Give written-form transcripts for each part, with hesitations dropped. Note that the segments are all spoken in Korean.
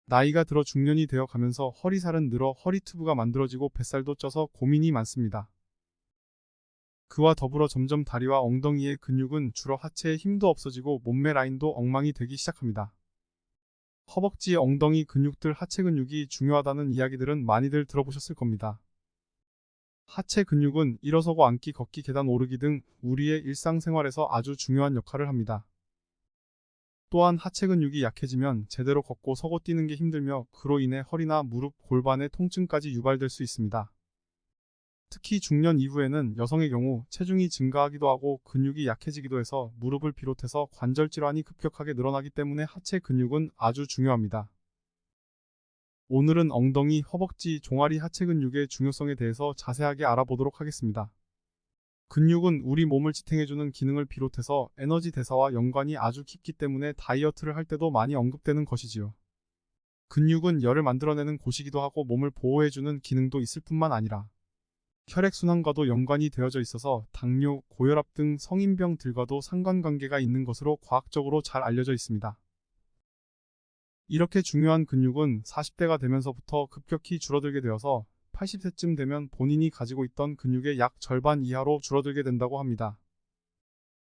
나이가 들어 중년이 되어 가면서 허리살은 늘어 허리튜브가 만들어지고 뱃살도 쪄서 고민이 많습니다. 그와 더불어 점점 다리와 엉덩이의 근육은 줄어 하체에 힘도 없어지고 몸매 라인도 엉망이 되기 시작합니다. 허벅지, 엉덩이 근육들, 하체 근육이 중요하다는 이야기들은 많이들 들어보셨을 겁니다. 하체 근육은 일어서고 앉기, 걷기, 계단 오르기 등 우리의 일상생활에서 아주 중요한 역할을 합니다. 또한 하체 근육이 약해지면 제대로 걷고 서고 뛰는 게 힘들며 그로 인해 허리나 무릎, 골반의 통증까지 유발될 수 있습니다. 특히 중년 이후에는 여성의 경우 체중이 증가하기도 하고 근육이 약해지기도 해서 무릎을 비롯해서 관절 질환이 급격하게 늘어나기 때문에 하체 근육은 아주 중요합니다. 오늘은 엉덩이, 허벅지, 종아리 하체 근육의 중요성에 대해서 자세하게 알아보도록 하겠습니다. 근육은 우리 몸을 지탱해주는 기능을 비롯해서 에너지 대사와 연관이 아주 깊기 때문에 다이어트를 할 때도 많이 언급되는 것이지요. 근육은 열을 만들어내는 곳이기도 하고 몸을 보호해주는 기능도 있을 뿐만 아니라 혈액순환과도 연관이 되어져 있어서 당뇨, 고혈압 등 성인병들과도 상관관계가 있는 것으로 과학적으로 잘 알려져 있습니다. 이렇게 중요한 근육은 40대가 되면서부터 급격히 줄어들게 되어서 80세쯤 되면 본인이 가지고 있던 근육의 약 절반 이하로 줄어들게 된다고 합니다.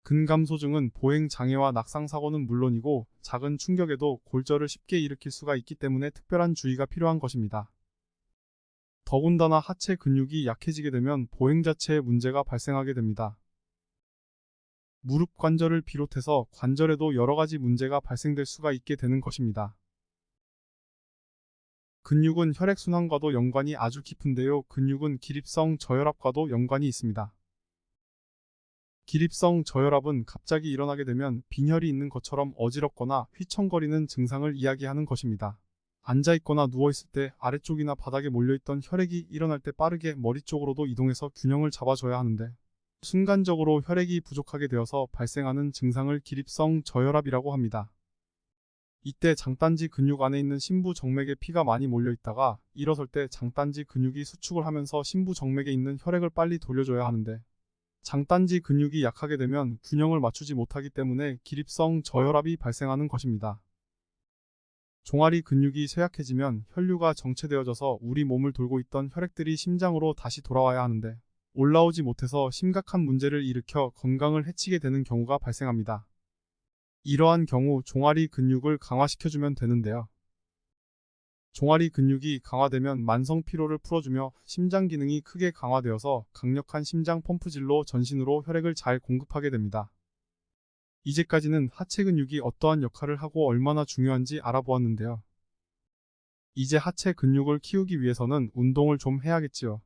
근감소증은 보행장애와 낙상사고는 물론이고 작은 충격에도 골절을 쉽게 일으킬 수가 있기 때문에 특별한 주의가 필요한 것입니다. 더군다나 하체 근육이 약해지게 되면 보행 자체에 문제가 발생하게 됩니다. 무릎 관절을 비롯해서 관절에도 여러 가지 문제가 발생될 수가 있게 되는 것입니다. 근육은 혈액순환과도 연관이 아주 깊은데요. 근육은 기립성 저혈압과도 연관이 있습니다. 기립성 저혈압은 갑자기 일어나게 되면 빈혈이 있는 것처럼 어지럽거나 휘청거리는 증상을 이야기하는 것입니다. 앉아있거나 누워있을 때 아래쪽이나 바닥에 몰려있던 혈액이 일어날 때 빠르게 머리 쪽으로도 이동해서 균형을 잡아줘야 하는데 순간적으로 혈액이 부족하게 되어서 발생하는 증상을 기립성 저혈압이라고 합니다. 이때 장단지 근육 안에 있는 심부정맥에 피가 많이 몰려있다가 일어설 때 장단지 근육이 수축을 하면서 심부정맥에 있는 혈액을 빨리 돌려줘야 하는데 장단지 근육이 약하게 되면 균형을 맞추지 못하기 때문에 기립성 저혈압이 발생하는 것입니다. 종아리 근육이 쇠약해지면 혈류가 정체되어져서 우리 몸을 돌고 있던 혈액들이 심장으로 다시 돌아와야 하는데 올라오지 못해서 심각한 문제를 일으켜 건강을 해치게 되는 경우가 발생합니다. 이러한 경우 종아리 근육을 강화시켜주면 되는데요. 종아리 근육이 강화되면 만성 피로를 풀어주며 심장 기능이 크게 강화되어서 강력한 심장 펌프질로 전신으로 혈액을 잘 공급하게 됩니다. 이제까지는 하체 근육이 어떠한 역할을 하고 얼마나 중요한지 알아보았는데요. 이제 하체 근육을 키우기 위해서는 운동을 좀 해야겠지요.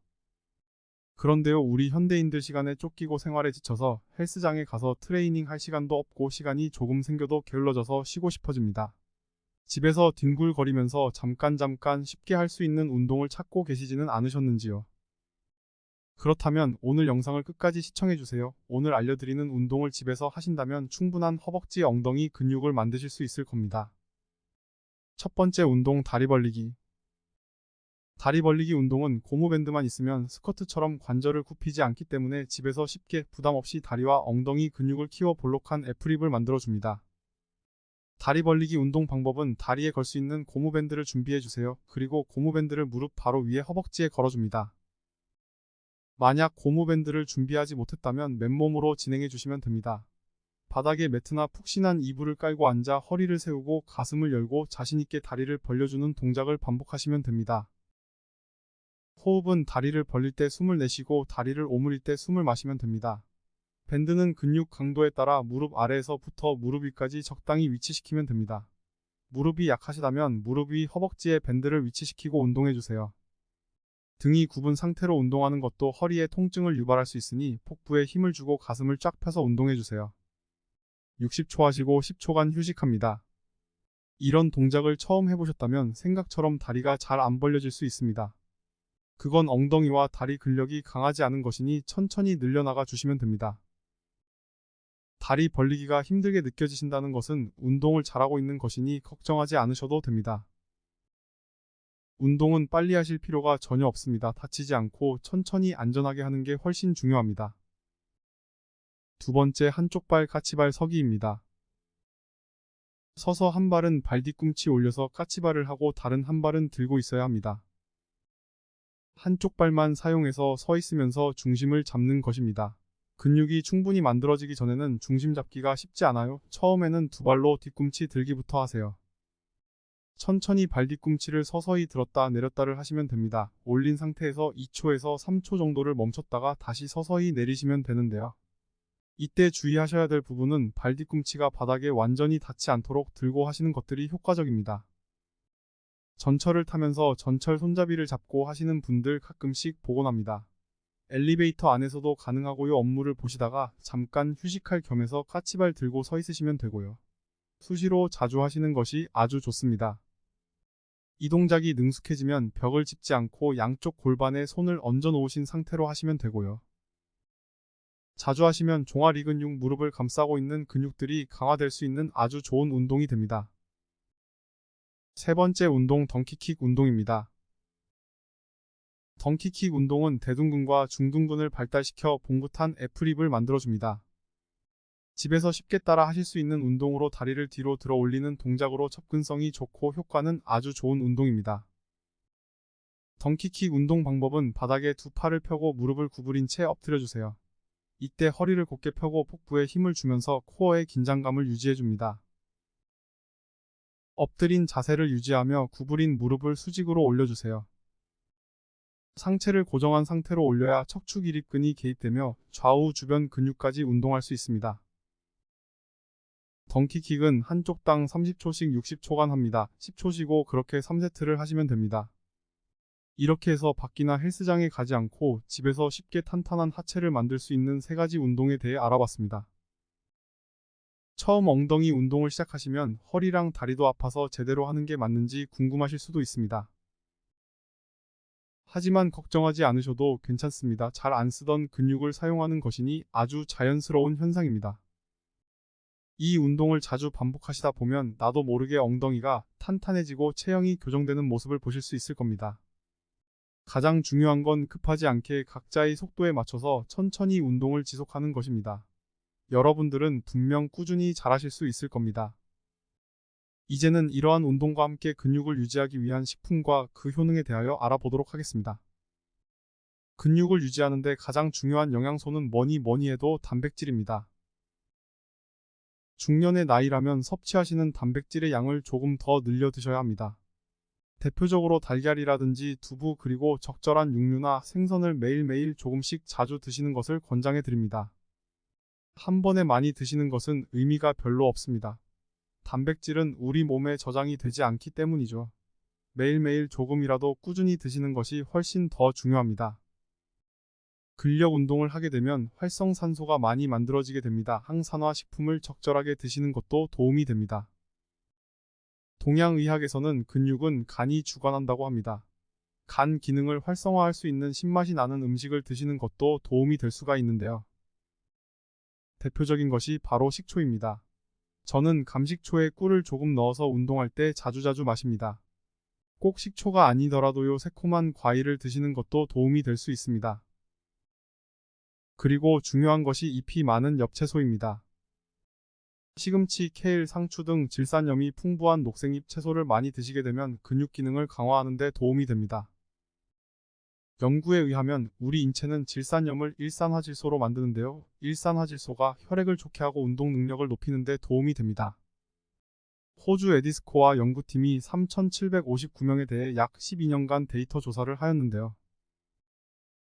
그런데요, 우리 현대인들 시간에 쫓기고 생활에 지쳐서 헬스장에 가서 트레이닝 할 시간도 없고 시간이 조금 생겨도 게을러져서 쉬고 싶어집니다. 집에서 뒹굴거리면서 잠깐 쉽게 할 수 있는 운동을 찾고 계시지는 않으셨는지요? 그렇다면 오늘 영상을 끝까지 시청해주세요. 오늘 알려드리는 운동을 집에서 하신다면 충분한 허벅지, 엉덩이 근육을 만드실 수 있을 겁니다. 첫 번째 운동, 다리 벌리기. 다리 벌리기 운동은 고무밴드만 있으면 스쿼트처럼 관절을 굽히지 않기 때문에 집에서 쉽게 부담 없이 다리와 엉덩이 근육을 키워 볼록한 애프립을 만들어줍니다. 다리 벌리기 운동 방법은 다리에 걸 수 있는 고무밴드를 준비해주세요. 그리고 고무밴드를 무릎 바로 위에 허벅지에 걸어줍니다. 만약 고무밴드를 준비하지 못했다면 맨몸으로 진행해주시면 됩니다. 바닥에 매트나 푹신한 이불을 깔고 앉아 허리를 세우고 가슴을 열고 자신있게 다리를 벌려주는 동작을 반복하시면 됩니다. 호흡은 다리를 벌릴 때 숨을 내쉬고 다리를 오므릴 때 숨을 마시면 됩니다. 밴드는 근육 강도에 따라 무릎 아래에서부터 무릎 위까지 적당히 위치시키면 됩니다. 무릎이 약하시다면 무릎 위 허벅지에 밴드를 위치시키고 운동해주세요. 등이 굽은 상태로 운동하는 것도 허리에 통증을 유발할 수 있으니 복부에 힘을 주고 가슴을 쫙 펴서 운동해주세요. 60초 하시고 10초간 휴식합니다. 이런 동작을 처음 해보셨다면 생각처럼 다리가 잘 안 벌려질 수 있습니다. 그건 엉덩이와 다리 근력이 강하지 않은 것이니 천천히 늘려나가 주시면 됩니다. 다리 벌리기가 힘들게 느껴지신다는 것은 운동을 잘하고 있는 것이니 걱정하지 않으셔도 됩니다. 운동은 빨리 하실 필요가 전혀 없습니다. 다치지 않고 천천히 안전하게 하는 게 훨씬 중요합니다. 두 번째, 한쪽 발 까치발 서기입니다. 서서 한 발은 발 뒤꿈치 올려서 까치발을 하고 다른 한 발은 들고 있어야 합니다. 한쪽 발만 사용해서 서 있으면서 중심을 잡는 것입니다. 근육이 충분히 만들어지기 전에는 중심 잡기가 쉽지 않아요. 처음에는 두 발로 뒤꿈치 들기부터 하세요. 천천히 발 뒤꿈치를 서서히 들었다 내렸다를 하시면 됩니다. 올린 상태에서 2초에서 3초 정도를 멈췄다가 다시 서서히 내리시면 되는데요. 이때 주의하셔야 될 부분은 발 뒤꿈치가 바닥에 완전히 닿지 않도록 들고 하시는 것들이 효과적입니다. 전철을 타면서 전철 손잡이를 잡고 하시는 분들 가끔씩 보곤 합니다. 엘리베이터 안에서도 가능하고요. 업무를 보시다가 잠깐 휴식할 겸해서 까치발 들고 서 있으시면 되고요. 수시로 자주 하시는 것이 아주 좋습니다. 이 동작이 능숙해지면 벽을 짚지 않고 양쪽 골반에 손을 얹어 놓으신 상태로 하시면 되고요. 자주 하시면 종아리 근육, 무릎을 감싸고 있는 근육들이 강화될 수 있는 아주 좋은 운동이 됩니다. 세 번째 운동, 덩키킥 운동입니다. 덩키킥 운동은 대둔근과 중둔근을 발달시켜 봉긋한 F립을 만들어줍니다. 집에서 쉽게 따라 하실 수 있는 운동으로 다리를 뒤로 들어 올리는 동작으로 접근성이 좋고 효과는 아주 좋은 운동입니다. 덩키킥 운동 방법은 바닥에 두 팔을 펴고 무릎을 구부린 채 엎드려 주세요. 이때 허리를 곧게 펴고 복부에 힘을 주면서 코어의 긴장감을 유지해줍니다. 엎드린 자세를 유지하며 구부린 무릎을 수직으로 올려주세요. 상체를 고정한 상태로 올려야 척추 기립근이 개입되며 좌우 주변 근육까지 운동할 수 있습니다. 덩키킥은 한쪽당 30초씩 60초간 합니다. 10초 쉬고 그렇게 3세트를 하시면 됩니다. 이렇게 해서 밖이나 헬스장에 가지 않고 집에서 쉽게 탄탄한 하체를 만들 수 있는 3가지 운동에 대해 알아봤습니다. 처음 엉덩이 운동을 시작하시면 허리랑 다리도 아파서 제대로 하는 게 맞는지 궁금하실 수도 있습니다. 하지만 걱정하지 않으셔도 괜찮습니다. 잘 안 쓰던 근육을 사용하는 것이니 아주 자연스러운 현상입니다. 이 운동을 자주 반복하시다 보면 나도 모르게 엉덩이가 탄탄해지고 체형이 교정되는 모습을 보실 수 있을 겁니다. 가장 중요한 건 급하지 않게 각자의 속도에 맞춰서 천천히 운동을 지속하는 것입니다. 여러분들은 분명 꾸준히 잘하실 수 있을 겁니다. 이제는 이러한 운동과 함께 근육을 유지하기 위한 식품과 그 효능에 대하여 알아보도록 하겠습니다. 근육을 유지하는데 가장 중요한 영양소는 뭐니 해도 단백질입니다. 중년의 나이라면 섭취하시는 단백질의 양을 조금 더 늘려 드셔야 합니다. 대표적으로 달걀이라든지 두부 그리고 적절한 육류나 생선을 매일매일 조금씩 자주 드시는 것을 권장해 드립니다. 한 번에 많이 드시는 것은 의미가 별로 없습니다. 단백질은 우리 몸에 저장이 되지 않기 때문이죠. 매일매일 조금이라도 꾸준히 드시는 것이 훨씬 더 중요합니다. 근력 운동을 하게 되면 활성산소가 많이 만들어지게 됩니다. 항산화 식품을 적절하게 드시는 것도 도움이 됩니다. 동양의학에서는 근육은 간이 주관한다고 합니다. 간 기능을 활성화할 수 있는 신맛이 나는 음식을 드시는 것도 도움이 될 수가 있는데요. 대표적인 것이 바로 식초입니다. 저는 감식초에 꿀을 조금 넣어서 운동할 때 자주자주 마십니다. 꼭 식초가 아니더라도요, 새콤한 과일을 드시는 것도 도움이 될 수 있습니다. 그리고 중요한 것이 잎이 많은 엽채소입니다. 시금치, 케일, 상추 등 질산염이 풍부한 녹색잎 채소를 많이 드시게 되면 근육 기능을 강화하는 데 도움이 됩니다. 연구에 의하면 우리 인체는 질산염을 일산화질소로 만드는데요. 일산화질소가 혈액을 좋게 하고 운동 능력을 높이는 데 도움이 됩니다. 호주 에디스코아 연구팀이 3,759명에 대해 약 12년간 데이터 조사를 하였는데요.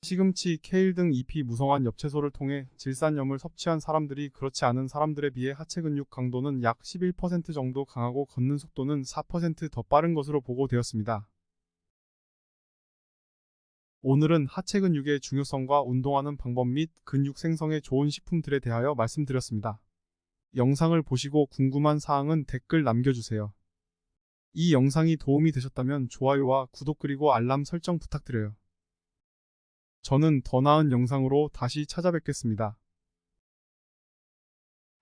시금치, 케일 등 잎이 무성한 엽채소를 통해 질산염을 섭취한 사람들이 그렇지 않은 사람들에 비해 하체 근육 강도는 약 11% 정도 강하고 걷는 속도는 4% 더 빠른 것으로 보고되었습니다. 오늘은 하체 근육의 중요성과 운동하는 방법 및 근육 생성에 좋은 식품들에 대하여 말씀드렸습니다. 영상을 보시고 궁금한 사항은 댓글 남겨주세요. 이 영상이 도움이 되셨다면 좋아요와 구독 그리고 알람 설정 부탁드려요. 저는 더 나은 영상으로 다시 찾아뵙겠습니다.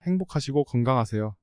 행복하시고 건강하세요.